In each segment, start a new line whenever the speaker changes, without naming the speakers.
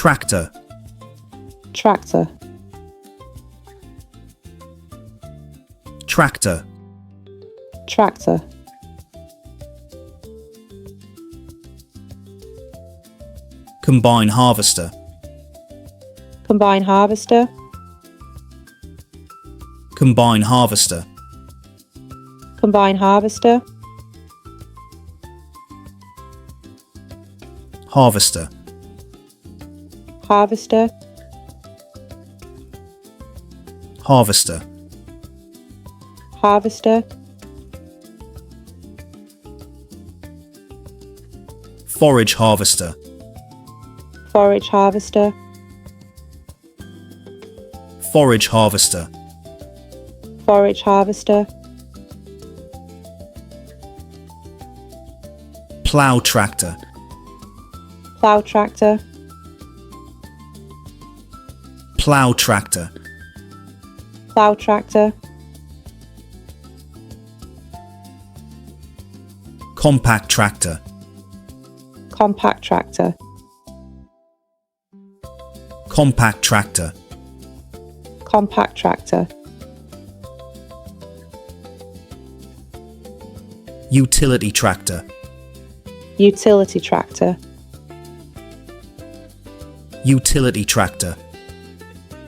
tractor,
tractor,
tractor,
tractor,
combine harvester,
combine harvester,
combine harvester,
combine harvester,
harvester,
harvester,
harvester,
harvester,
forage harvester,
forage harvester,
forage harvester,
forage harvester,
plow tractor,
plow tractor,
plow tractor,
plow tractor,
compact tractor,
compact tractor,
compact tractor,
compact tractor,
utility tractor,
utility tractor,
utility tractor,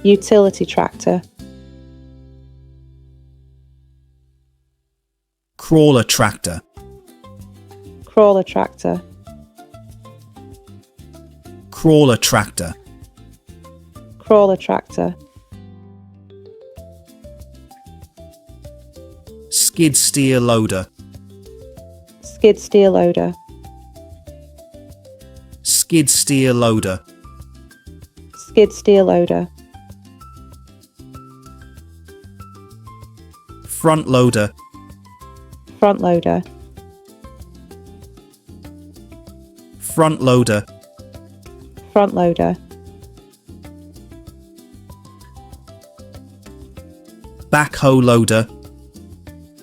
utility tractor,
crawler tractor,
crawler tractor,
crawler tractor,
crawler tractor,
skid steer loader,
skid steer loader,
skid steer loader,
skid steer loader,
front loader,
front loader,
front loader,
front loader,
backhoe loader,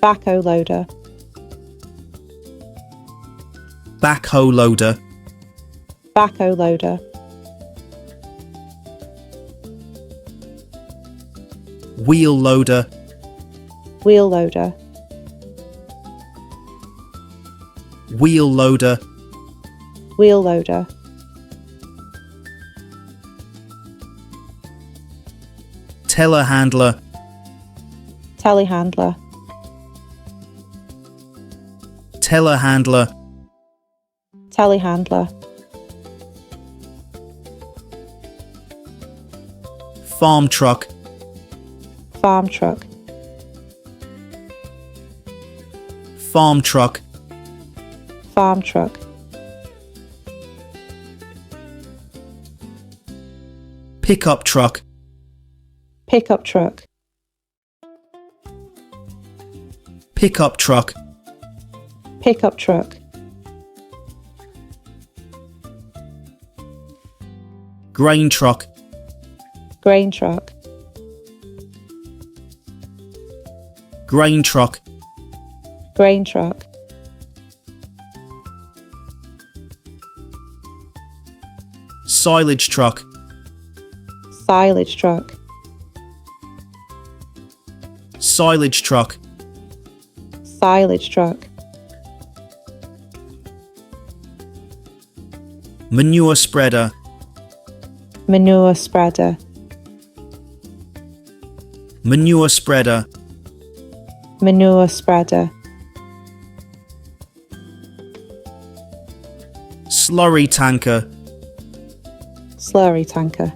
backhoe loader,
backhoe loader,
backhoe loader,
wheel loader,
wheel loader,
wheel loader,
wheel loader,
telehandler,
telehandler,
telehandler,
telehandler,
farm truck,
farm truck,
farm truck,
farm truck,
pickup truck,
pickup truck,
pickup truck,
pickup truck,
grain truck,
grain truck,
grain truck,
grain truck,
silage truck,
silage truck,
silage truck,
silage truck,
manure spreader,
manure spreader,
manure spreader,
manure spreader,
slurry tanker,
slurry tanker,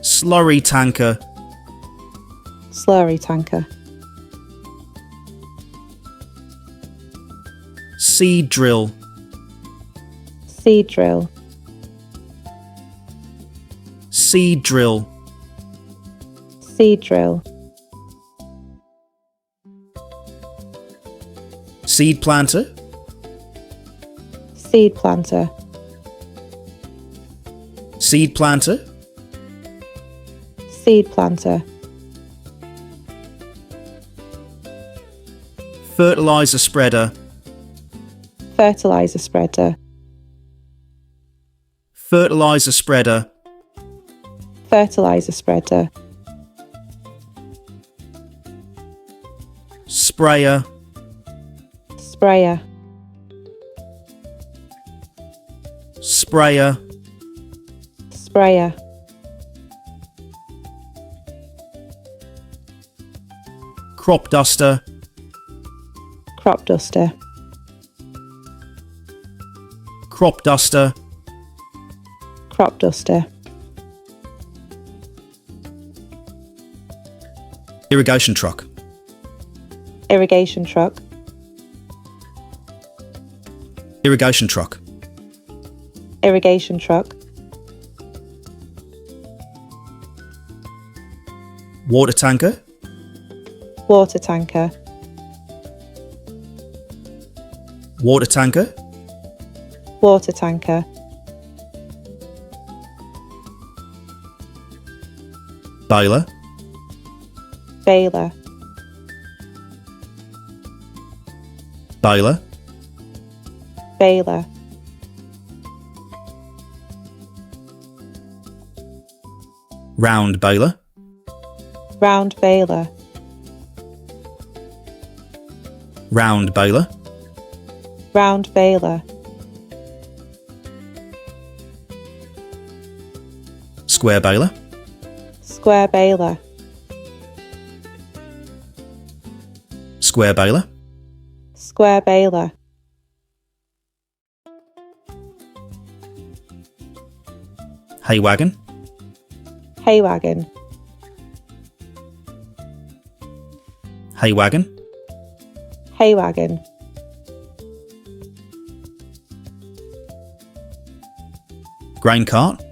slurry tanker,
slurry tanker,
seed drill,
seed drill,
seed drill,
seed drill,
seed planter,
seed planter,
seed planter,
seed planter,
fertilizer spreader,
fertilizer spreader,
fertilizer spreader,
fertilizer spreader,
sprayer,
sprayer,
sprayer,
sprayer,
crop duster,
crop duster,
crop duster,
crop duster,
irrigation truck,
irrigation truck,
irrigation truck,
irrigation truck,
water tanker,
water tanker,
water tanker,
water tanker,
baler,
baler,
baler,
baler,
round baler,
round baler,
round baler,
round baler,
square baler,
square baler,
square baler,
square baler,
hay wagon,
hay wagon,
hay wagon,
hay wagon,
grain cart,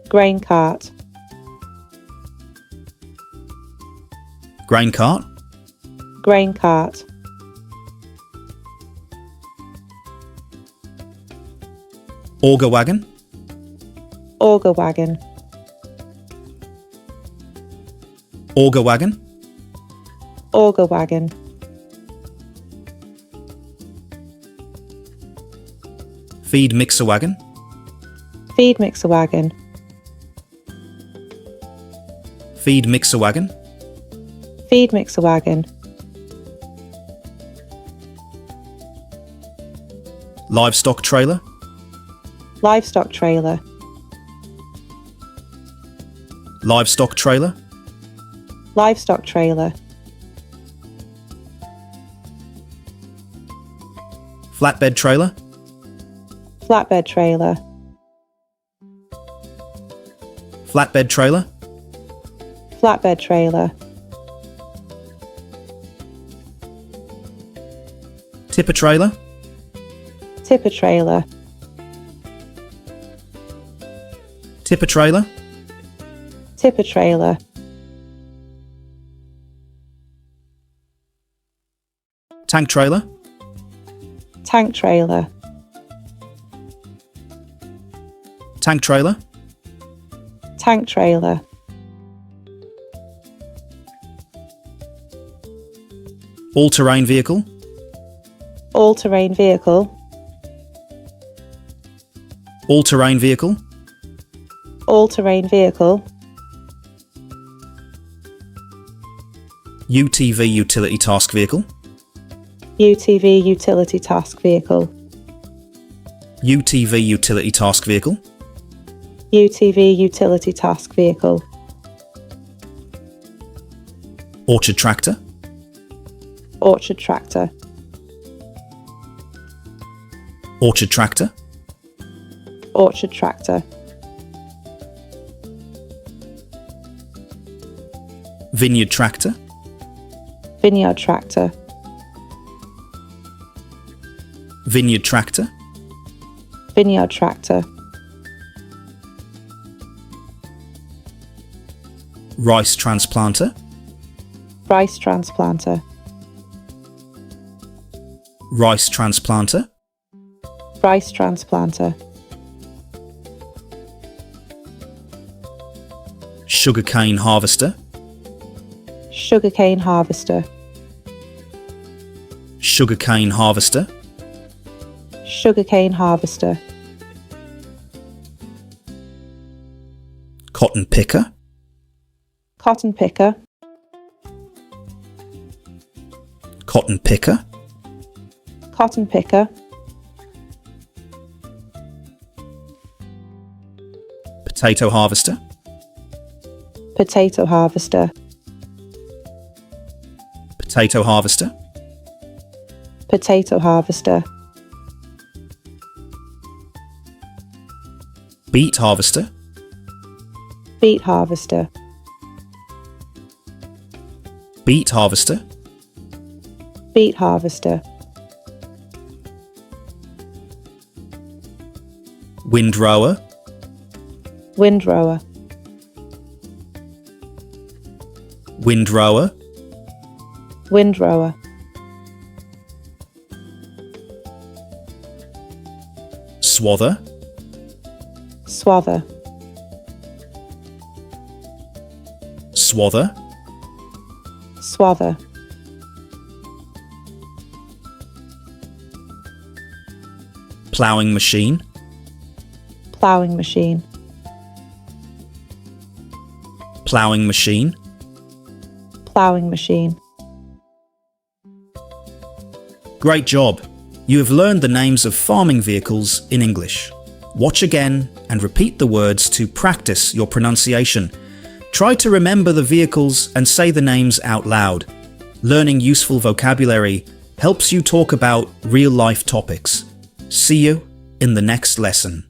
grain cart,
grain cart,
grain cart,
auger wagon,
auger wagon,
auger wagon,
auger wagon,
feed mixer wagon,
feed mixer wagon,
feed mixer wagon,
feed mixer wagon,
livestock trailer,
livestock trailer,
livestock trailer,
livestock trailer,
flatbed trailer,
flatbed trailer,
flatbed trailer,
flatbed trailer,
tipper trailer,
tipper trailer,
tipper trailer,
tipper trailer,
tank trailer,
tank trailer,
tank trailer,
tank trailer,
all-terrain vehicle,
all-terrain vehicle,
all-terrain vehicle,
all-terrain vehicle,
UTV utility task vehicle,
UTV utility task vehicle,
UTV utility task vehicle,
UTV utility task vehicle,
orchard tractor,
orchard tractor,
orchard tractor,
orchard tractor,
vineyard tractor,
vineyard tractor,
vineyard tractor,
vineyard tractor,
rice transplanter,
rice transplanter,
rice transplanter,
rice transplanter,
sugarcane harvester,
sugarcane harvester,
sugarcane harvester,
sugarcane harvester,
cotton picker,
cotton picker,
cotton picker,
cotton picker,
potato harvester,
potato harvester,
potato harvester,
potato harvester,
beet harvester,
beet harvester,
beet harvester,
beet harvester,
windrower,
windrower,
windrower,
windrower,
swather,
swather,
swather,
swather,
ploughing machine,
ploughing machine,
ploughing machine,
ploughing machine.
Great job! You have learned the names of farming vehicles in English. Watch again and repeat the words to practice your pronunciation. Try to remember the vehicles and say the names out loud. Learning useful vocabulary helps you talk about real-life topics. See you in the next lesson.